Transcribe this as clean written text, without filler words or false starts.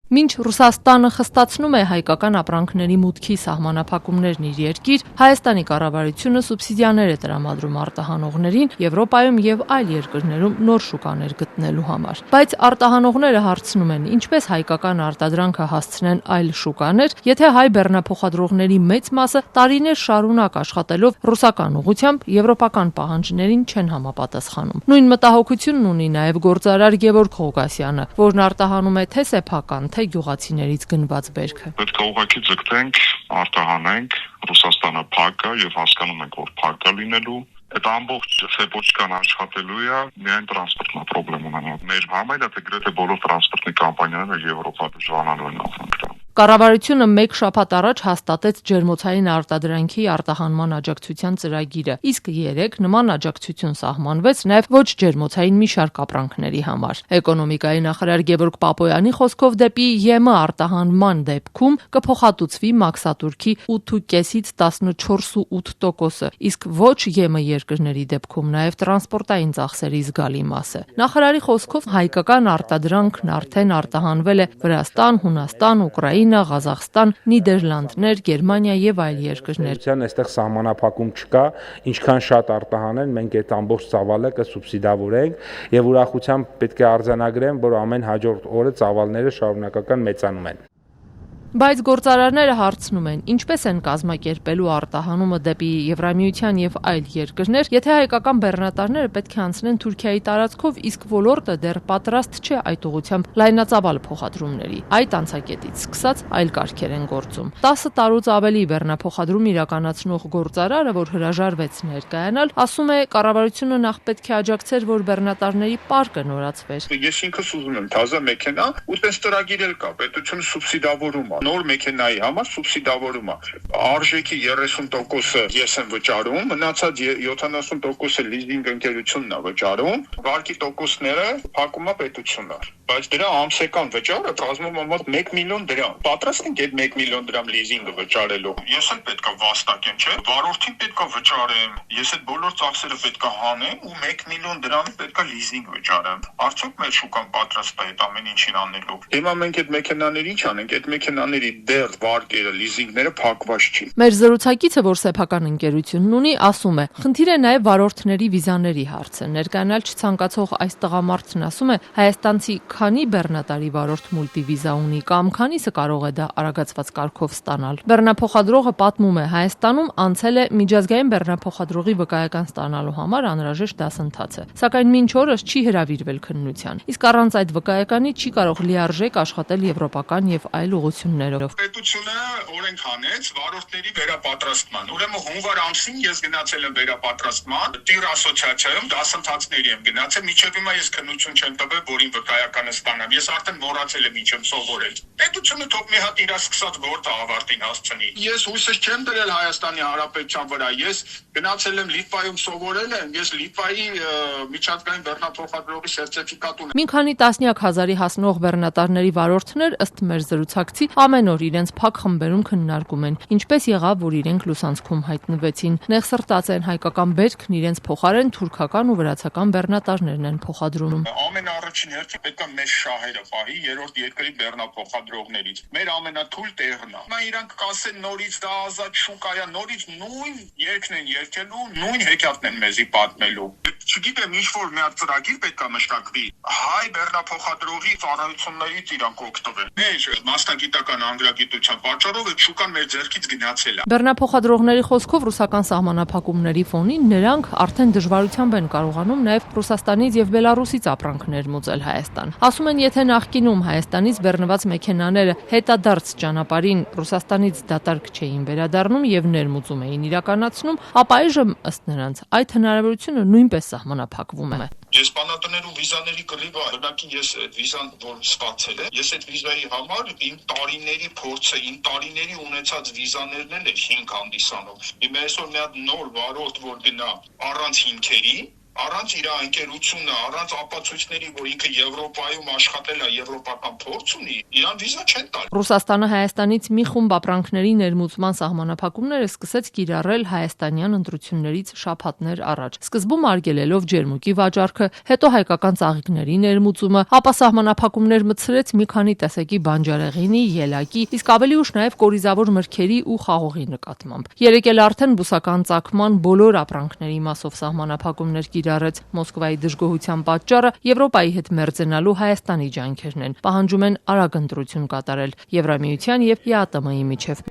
Մինչ Ռուսաստանը խստացնում է հայկական ապրանքների մուտքի սահմանափակումներն իր երկիր, Հայաստանի կառավարությունը սուբսիդիաներ է տրամադրում արտահանողներին Եվրոպայում եւ այլ երկրներում նոր շուկաներ գտնելու համար։ Բայց արտահանողները հարցնում են, ինչպես հայկական արտադրանքը հասցնեն այլ շուկաներ, եթե հայ բեռնափոխադրողների մեծ մասը տարիներ շարունակ աշխատելով ռուսական ուղղությամբ եվրոպական պահանջներին չեն համապատասխանում։ Նույն մտահոգությունն ունի նաեւ գործարար Գևորգ Ղուկասյանը, որն արտահանում է թե սեփական, թե գյուղացիներից գնված բերքը։ Պետք է ուղղակի ձգտենք, արտահանենք, Ռուսաստանը փակ է եւ հասկանում ենք, որ փակ է լինելու։ Այդ ամբողջ սեպոչկան աշխատելու է, միայն տրանսպորտն է խնդրեմ ունենալ։ Մեր համայնքը թե գրեթե բոլոր տրանսպորտի կամպանիաները Եվրոպա դժվարանալու են ապրանքները։ Կառավարությունը մեկ շաբաթ առաջ հաստատեց ջերմոցային արտադրանքի արտահանման աջակցության ծրագիրը, իսկ 3 նման աջակցություն սահմանվեց նաև ոչ ջերմոցային մի շարք ապրանքների համար։ Էկոնոմիկայի նախարար Գևորգ Պապոյանի խոսքով դեպի ԵՄ արտահանման դեպքում կփոխհատուցվի մաքսատուրքի 8.5-ից 14.8%, իսկ ոչ ԵՄ երկրների դեպքում նաև տրանսպորտային ծախսերի զգալի մասը։ Նախարարի խոսքով հայկական արտադրանքն արդեն արտահանվել է Վրաստան, Հունաստան, Ուկրաինա, Ղազախստան, Նիդերլանդներ, Գերմանիա եւ այլ երկրներ։ Այստեղ սահմանափակում չկա, ինչքան շատ արտահանեն, մենք այդ ամբողջ ծավալը կսուբսիդավորենք եւ ուրախությամբ պետք է արձանագրեմ, որ ամեն հաջորդ օրը ծավալները շարունակական մեծանում են։ Բայց գործարարները հարցնում են, ինչպես են կազմակերպելու արտահանումը դեպի Եվրամիության եւ այլ երկրներ, եթե հայկական բեռնատարները պետք է անցնեն Թուրքիայի տարածքով, իսկ ոլորտը դեռ պատրաստ չէ այդ ուղղությամբ լայնածավալ փոխադրումների։ Այդ անցակետից սկսած այլ կարգեր են գործում։ 10 տարուց ավելի բեռնափոխադրում իրականացնող գործարարը, որ հրաժարվեց ներկայանալ, ասում է, կառավարությունը նախ պետք է աջակցեր, որ բեռնատարների պարկը նորացվեր։ Ես ինքս ուզում եմ թազա մեքենա, ու տես ծրագիր էլ կա, պետությունը սուբսիդավորում է։ Նոր մեքենայի համար սուբսիդավորում է։ Արժեքի 30%-ը ես եմ վճարում, մնացած 70%-ը լիզինգ ընկերությունն է վճարում, վարկի տոկոսները փակում է պետությունը։ Բայց դրա ամսական վճարը կազմում է մոտ 1 միլիոն դրամ։ Պատրաստ ենք այդ 1 միլիոն դրամ լիզինգը վճարելու։ Ես էլ պետքա վաստակեմ, չէ՞։ Վարորդին պետքա վճարեմ, ես այդ բոլոր ծախսերը պետքա հանեմ ու 1 միլիոն դրամի պետքա լիզինգ վճարեմ։ Արդյոք մեր շուկան պատրաստ է այդ ամեն ինչին անելու։ Հիմա մենք այդ մեքենաների ինչ անենք, այդ մեքենաների դեռ վարկերը, լիզինգները փակված չի։ Մեր զրուցակիցը, որ սեփական ընկերությունն ունի, ասում է, խնդիր է նաև վարորդների վիզաների հարցը։ Ներկայանալ չցանկացող այս տղամարդն ասում է, հայաստանցի քանի բեռնատարի վարորդ մուլտիվիզա ունի կամ քանիսը կարող է դա արագացված կարգով ստանալ։ Բեռնափոխադրողը պատմում է, Հայաստանում անցել է միջազգային բեռնափոխադրողի վկայական ստանալու համար անհրաժեշտ դասընթացը, սակայն մինչ օրս չի հրավիրվել քննության։ Իսկ առանց այդ վկայականի չի կարող լիարժեք աշխատել եվրոպական եւ այլ ուղղություններով։ Պետությունը օրենք հանեց վարորդների վերապատրաստման։ Ուրեմն հունվար ամսին ես գնացել եմ վերապատրաստման, տիր ասոցիացիայում դասընթացների եմ գնացել, մինչև հիմա ես քննություն չեմ տվել, որին վկայականը ստանամ։ Ես արդեն մոռացել եմ ինչ եմ սովորել։ Պետությունը թող մի հատ իր սկսած գործը ավարտին հասցնի։ Ես հույսս չեմ դրել Հայաստանի Հանրապետության վրա։ Ես գնացել եմ Լիտվայում սովորել եմ, ես Լիտվայի միջազգային բեռնափոխադրողի սերտիֆիկատ ունեմ։ Մի քանի տասնյակ հազարի հասնող բեռնատարների վարորդներ ըստ մեր զրուցակցի ամեն օր իրենց փակ խմբերում քննարկում են, ինչպես եղավ, որ իրենք լուսանցքում հայտնվեցին։ Նեղսրտած են հայկական բերքն իրենց փոխարեն թուրքական ու վրացական բեռնատարներն են փոխադրում։ Ամենառաջին հերթին պետք է մեծ շահերը պահի երրորդ երկրի բեռնափոխադրողներից։ Մեր ամենաթույլ տեղն է։ Հիմա իրանք կասեն նորից դա ազատ շուկա է, նորից նույն երգն են երգելու, նույն հեքիաթն են մեզի պատմելու։ Չգիտեմ, ինչ որ մի հատ ծրագիր պետք է մշակվի։ Հայ բեռնափոխադրողի ծառայություններից իրանք օգտվեն։ Մեր մասնագիտական անգրագիտության պատճառով այդ շուկան մեր ձեռքից գնացել է։ Բեռնափոխադրողների խոսքով ռուսական սահմանափակումների ֆոնին նրանք արդեն դժվարությամբ են կարողանում նաև Ռուսաստանից եւ Բելարուսից ապրանքներ մուծել Հայաստան։ Ասում են, եթե նախկինում Հայաստանից բեռնված մեքենաները հետադարձ ճանապարհին Ռուսաստանից դատարկ չէին վերադառնում եւ ներմուծում էին իրականացնում, ապա այժմ ըստ նրանց այդ հնարավորությունը նույնպես սահմանափակվում է։ Ես բանատներու վիզաների կռիվը, օրինակ ես այդ վիզան որ ստացել եմ, ես այդ վիզայի համար իմ տարիների փորձը, իմ տարիների ունեցած վիզաներն էլ 5 հանդիսանով։ Հիմա այսօր մի հատ նոր վարորդ որ գնա առանց հիմքերի, առանց իր անկերությունը, առանց ապացույցների, որ ինքը Եվրոպայում աշխատել է, եվրոպական փորձ ունի, իրան վիզա չեն տալ։ Ռուսաստանը Հայաստանից մի խումբ ապրանքների ներմուծման սահմանափակումները սկսեց կիրառել հայաստանյան ընտրություններից շաբաթներ առաջ։ Սկզբում արգելելով ջերմուկի վաճառքը, հետո հայկական ծաղիկների ներմուծումը, ապա սահմանափակումներ մտցրեց մի քանի տեսակի բանջարեղենի, ելակի, իսկ ավելի ուշ նաև կորիզավոր մրգերի ու խաղողի նկատմամբ։ Երեկ էլ արդեն բուսական ծագման բոլոր ապրանքների մասով սահմանափակումներ կիրառեց։ Մոսկվայի դժգոհության պատճառը Եվրոպայի հետ մերձենալու Հայաստանի ջանքերն են։ Պահանջում են արագ ընտրություն կատարել Եվրամիության եւ ԵԱՏՄ-ի միջև։